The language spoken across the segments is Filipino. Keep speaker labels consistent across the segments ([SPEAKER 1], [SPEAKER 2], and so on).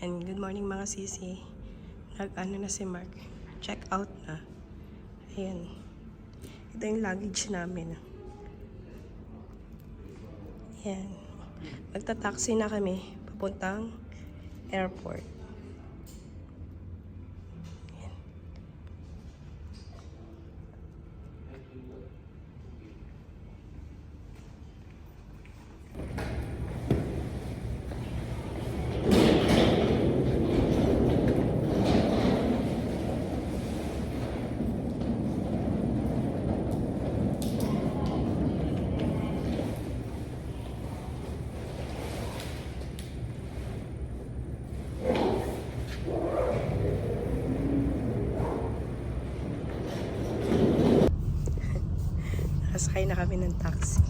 [SPEAKER 1] And good morning mga sisi. Nag-ano na si Mark. Check out na. Ayan. Ito yung luggage namin. Ayan. Magta-taxi na kami. Papuntang airport. Ayan. Nakasakay na kami ng taxi.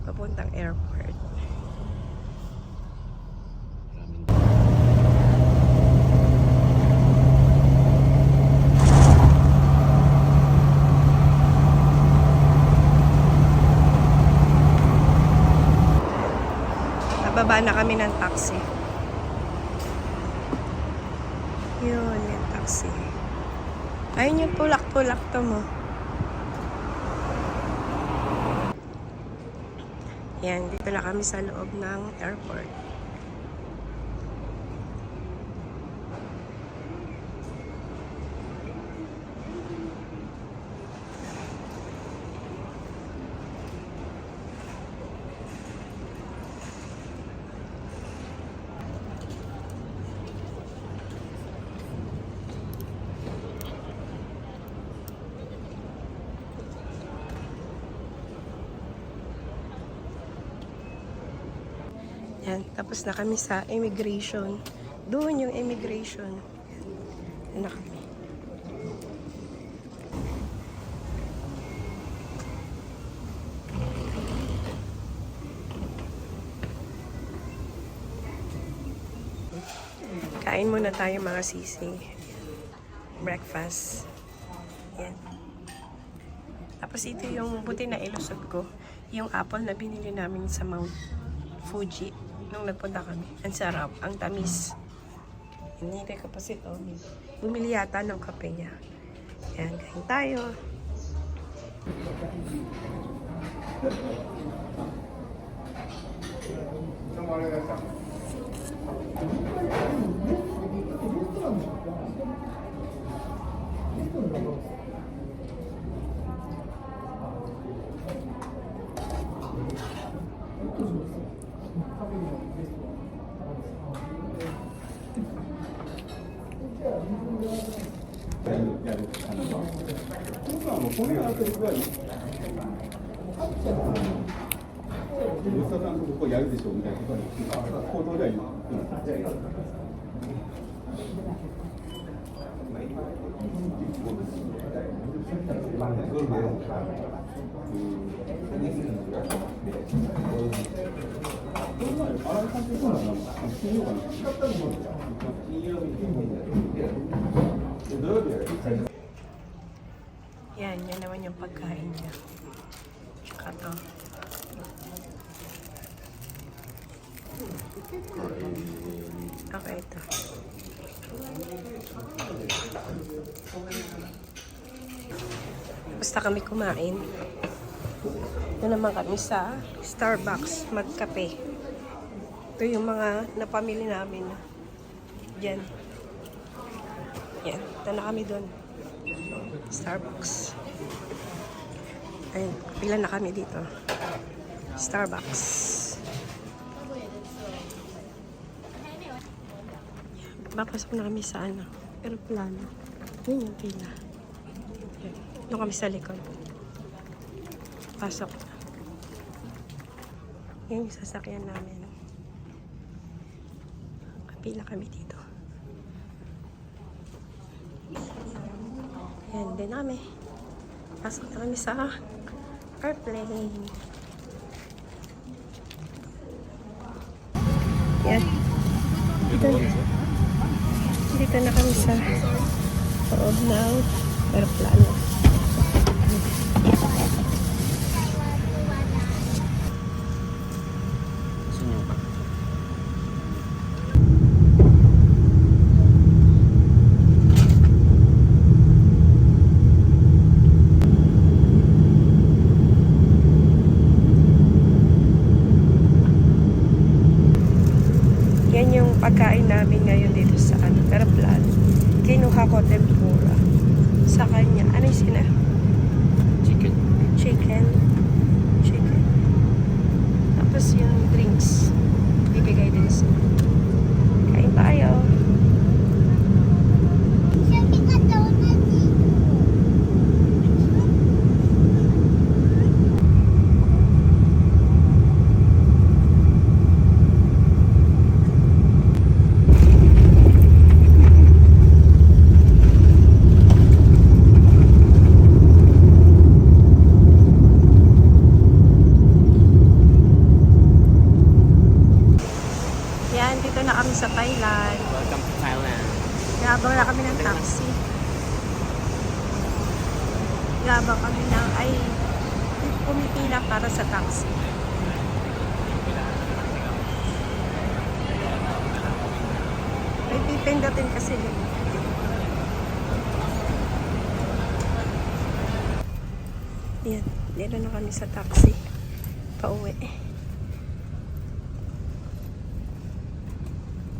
[SPEAKER 1] Papuntang airport. Nababa na kami ng taxi. Yun, yung taxi. Ayun yung tulak-tulak to mo. Yan, dito na kami sa loob ng airport. Yan, tapos na kami sa immigration. Doon yung immigration. Yan na kami. Kain muna tayo mga sisi. Breakfast. Yan. Tapos ito yung buti na ilusot ko. Yung apple na binili namin sa Mount Fuji. Nung nagpunta kami. Ang sarap. Ang tamis. Hindi ko pa si Tommy. Bumili yata ng kape niya. Yan. Kain tayo. Yan, yan naman yung pagkain niya. Tsaka to. Okay, ito. Basta kami kumain. Ito naman kami sa Starbucks magkape. Ito yung mga napamili namin. Diyan. Yan. Ito na kami doon. Starbucks. Ayun. Pila na kami dito. Starbucks. Papasok na kami sa aeroplano. Yun yung pila. Doon kami sa likod. Pasok na. Yan yung sasakyan namin. Kapila kami dito. Yan din kami. Pasok na kami sa airplane. Yan. Dito na kami sa loob ng aeroplano. pagkain namin ngayon dito sa Peraplan. Kinuha ko tempura. Sa kanya, ano yung sina?
[SPEAKER 2] Chicken.
[SPEAKER 1] Chicken. Chicken. Tapos yung drinks. Bibigay din sa. Kain tayo. Yan, dito na kami sa Thailand.
[SPEAKER 2] Welcome to Thailand.
[SPEAKER 1] Gabang na kami ng taxi. Gabang kami ng, pumipila para sa taxi. May pipindutin kasi yun. Yan, dito na kami sa taxi. Pauwi.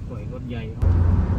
[SPEAKER 2] Quẩy gót dày không?